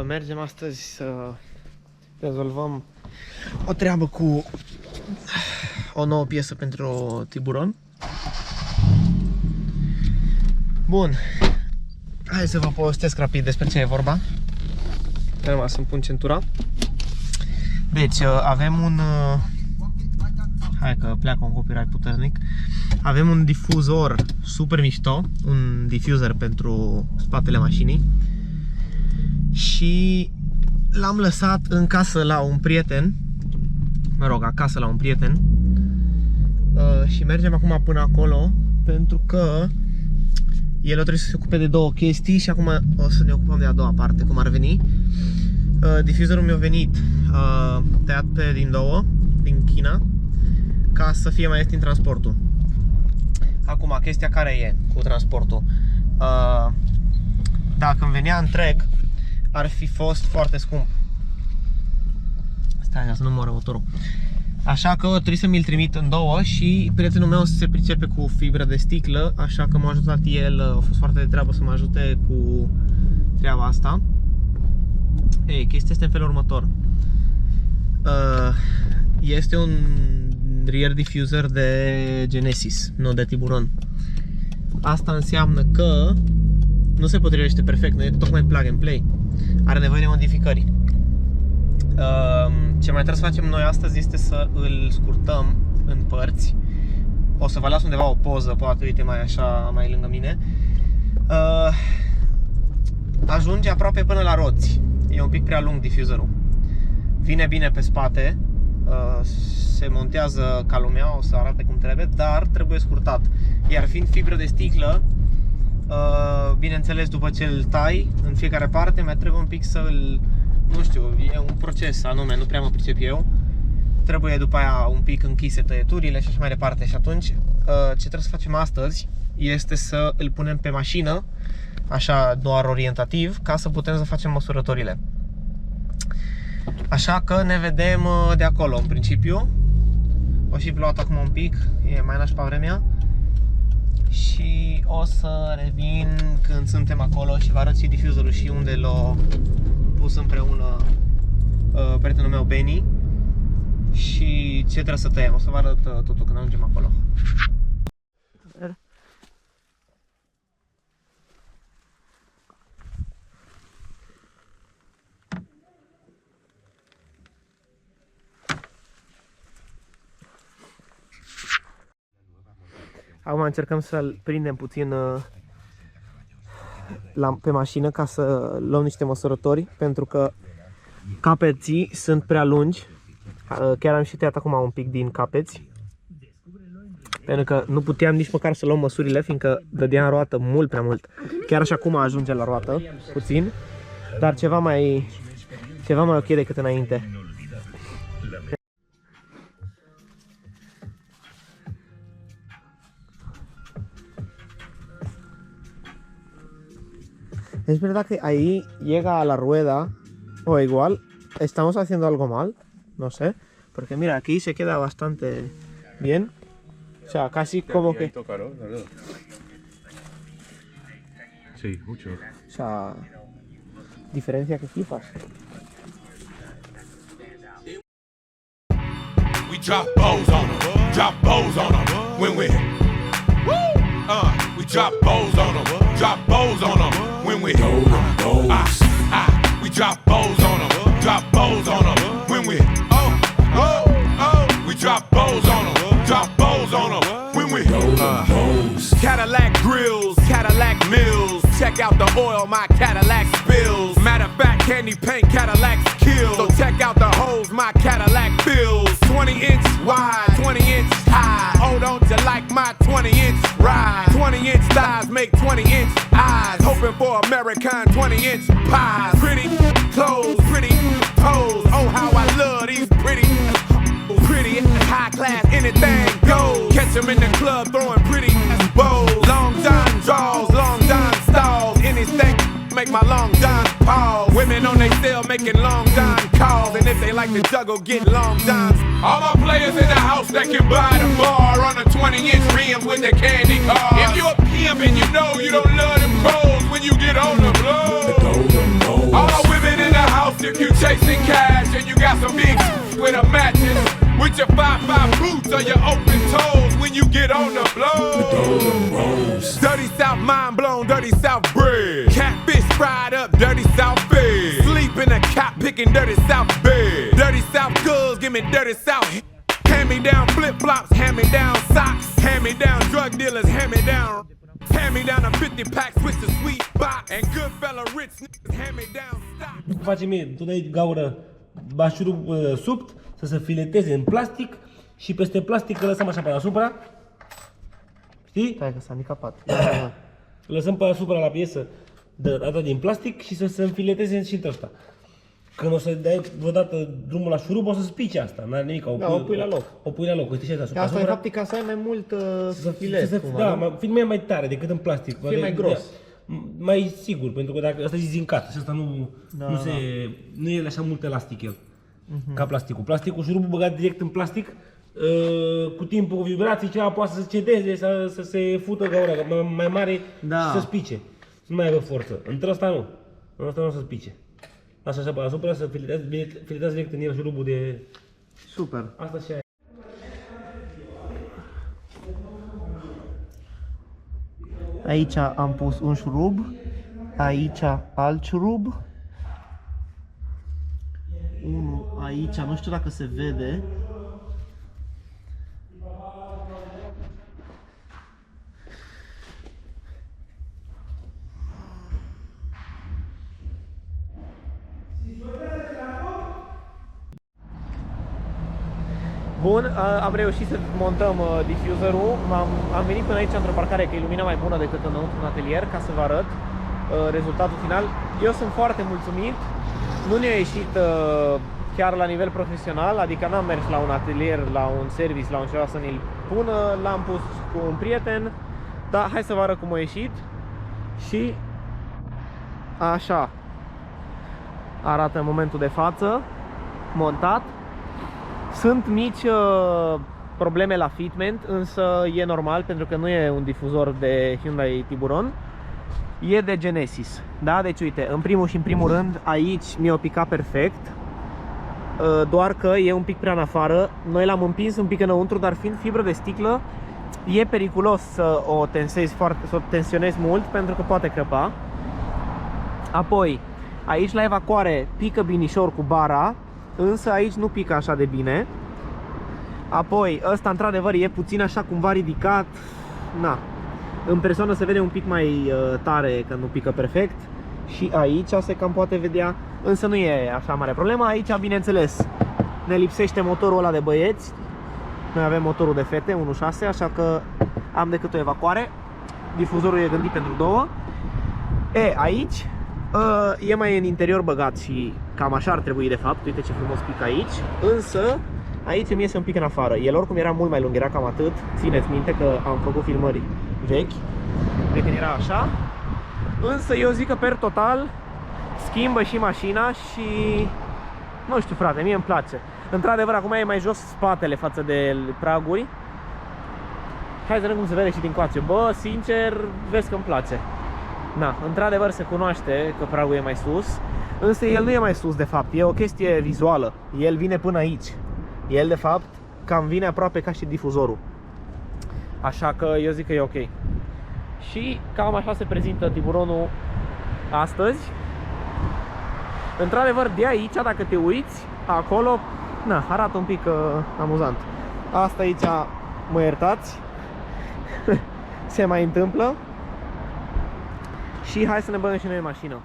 Mergem astăzi să rezolvăm o treabă cu o nouă piesă pentru tiburon. Bun, hai să vă povestesc rapid despre ce e vorba. Rămas să-mi pun centura. Deci avem un... hai că pleacă un copyright puternic. Avem un difuzor super mișto, un diffuser pentru spatele mașinii. Și l-am lăsat în casă la un prieten. Mă rog, acasă la un prieten. Și mergem acum până acolo, pentru că el trebuie să se ocupe de două chestii și acum o să ne ocupăm de a doua parte, cum ar veni. Difuzorul mi-a venit tăiat pe din două, din China, ca să fie mai ieftin transportul. Acum, chestia care e cu transportul. Dacă îmi venea întreg, ar fi fost foarte scump. Stai, să nu mă motorul. Așa că trebuie să mi-l trimit în două și prietenul meu se pricepe cu fibră de sticlă, așa că m-a ajutat el, a fost foarte de treabă să mă ajute cu treaba asta. Ei, chestia este în felul următor. Este un rear diffuser de Genesis, nu de tiburon. Asta înseamnă că nu se potrivește perfect, nu e tocmai plug and play. Are nevoie de modificări. Ce mai trebuie să facem noi astăzi este să îl scurtăm în părți. O să vă las undeva o poză, poate, uite, mai așa, mai lângă mine. Ajunge aproape până la roți. E un pic prea lung difuzorul. Vine bine pe spate. Se montează ca lumea, o să arate cum trebuie, dar trebuie scurtat. Iar fiind fibră de sticlă, bineînțeles, după ce îl tai în fiecare parte, mai trebuie un pic să îl... Nu știu, e un proces anume, nu prea mă pricep eu. Trebuie după aia un pic închise tăieturile și așa mai departe. Și atunci, ce trebuie să facem astăzi este să îl punem pe mașină, așa doar orientativ, ca să putem să facem măsurătorile. Așa că ne vedem de acolo, în principiu. O și plouat acum un pic, e mai nașpa vremea. Și o să revin când suntem acolo și vă arăt și difuzorul și unde l-a pus împreună prietenul meu, Benny. Și ce trebuie să tăiem, o să vă arăt totul când ajungem acolo. Acum încercăm să-l prindem puțin pe mașină ca să luăm niște măsurători, pentru că capeții sunt prea lungi. Chiar am și tăiat acum un pic din capeți, pentru că nu puteam nici măcar să luăm măsurile, fiindcă dădea în roată mult prea mult. Chiar așa acum ajunge la roată puțin, dar ceva mai ok decât înainte. Es verdad que ahí llega a la rueda, o igual, estamos haciendo algo mal, no sé, porque mira, aquí se queda bastante bien, o sea, casi como que... Sí, mucho. O sea, diferencia que flipas. We drop bows on them, drop bows on them, when we... we drop bows on them, drop bows on them, when we... we drop bows on them, drop bows on them, when we... we drop bows on them, drop bows on them, when we... Cadillac grills, Cadillac mills, check out the oil my Cadillac spills. Matter of fact, candy paint Cadillacs kill. So check out the holes my Cadillac fills. 20-inch wide, 20-inch high. Oh, don't you like my 20-inch ride? 20-inch thighs make 20-inch eyes. Hoping for American 20-inch pies. Pretty clothes, pretty toes. Oh, how I love these pretty high class, anything goes. Catch them in the club throwing pretty bows. Long John draws, Long John stalls. Anything make my Long John pause. Women on they cell making Long John calls. And if they like to juggle, get Long Johns. All my players in the house that can buy the bar on a 20-inch rims with the candy car. If you're a pimp and you know you don't love them pros when you get on the floor. All our women got some big with a mattress. With your 5'5" boots or your open toes when you get on the blow. Dirty South mind blown, dirty South bread. Catfish fried up, dirty South bed. Sleep in a cop picking dirty South bed. Dirty South girls, give me dirty South. Hand me down flip flops, hand me down socks. Hand me down drug dealers, hand me down. Hand me down a 50 pack, switch to sweet box. And good fella rich niggas, hand me down stock. Facem mie, tu dai gaură bașurub subt, să se fileteze în plastic și peste plastic îl lăsăm așa pe deasupra. Știi? Stai că s-a handicapat. Îl lăsăm pe deasupra la piesă de data din plastic și să se înfileteze și între ăsta. Când o să dai vreodată drumul la șurub, o să spice asta, n-are nimic. O pui la loc. O pui la loc, uite și asta. Asta e faptic ca să ai mai mult filet. Da, fi mai tare decât în plastic. Fie mai gros. Mai sigur, pentru că dacă ăsta e zincat și ăsta nu e așa mult elastic el. Ca plasticul. Plasticul, șurubul băgat direct în plastic, cu timpul, cu vibrații, ceva poate să se cedeze, să se fută gaura mai mare și să spice. Să nu mai aibă forță. Între ăsta nu. În ăsta nu o să spice. Așa pe deasupra, să filetează direct în el șurubul de... Super. Asta și aia. Aici am pus un șurub, aici alt șurub, unul aici, nu știu dacă se vede. Bun, am reușit să montăm difuzorul. Am venit până aici într-o parcare că e lumina mai bună decât înăuntru în atelier, ca să vă arăt rezultatul final. Eu sunt foarte mulțumit. Nu ne-a ieșit chiar la nivel profesional, adică n-am mers la un atelier, la un service, la un ceva să ne-l pună. L-am pus cu un prieten, dar hai să vă arăt cum a ieșit. Și așa arată în momentul de față, montat. Sunt mici probleme la fitment, însă e normal pentru că nu e un difuzor de Hyundai Tiburon, e de Genesis. Da? Deci uite, în primul și în primul rând aici mi-o picat perfect, doar că e un pic prea în afară. Noi l-am împins un pic înăuntru, dar fiind fibră de sticlă e periculos să o tensionezi mult pentru că poate crăpa. Apoi, aici la evacuare pică binișor cu bara, însă aici nu pică așa de bine. Apoi, ăsta într-adevăr e puțin așa cumva ridicat. Na, în persoană se vede un pic mai tare că nu pică perfect. Și aici se cam poate vedea, însă nu e așa mare problemă. Aici, bineînțeles, ne lipsește motorul ăla de băieți. Noi avem motorul de fete, 1.6, așa că am decât o evacuare. Difuzorul e gândit pentru două. Aici e mai în interior băgat și cam așa ar trebui de fapt. Uite ce frumos pică aici. Însă aici îmi iese un pic în afară. El oricum era mult mai lung, era cam atât. Țineți minte că am făcut filmări vechi de când era așa. Însă eu zic că per total schimbă și mașina și nu știu frate, mie îmi place. Într-adevăr acum e mai jos spatele față de praguri. Hai să vedem cum se vede și din coace. Bă, sincer, vezi că îmi place. Na, într-adevăr se cunoaște că pragul e mai sus, însă el nu e mai sus de fapt, e o chestie vizuală. El vine până aici. El de fapt cam vine aproape ca și difuzorul. Așa că eu zic că e ok. Și cam așa se prezintă Tiburonul astăzi. Într-adevăr de aici, dacă te uiți, acolo, na, arată un pic amuzant. Asta aici, mă iertați, se mai întâmplă. Și hai să ne băgăm și noi în mașină.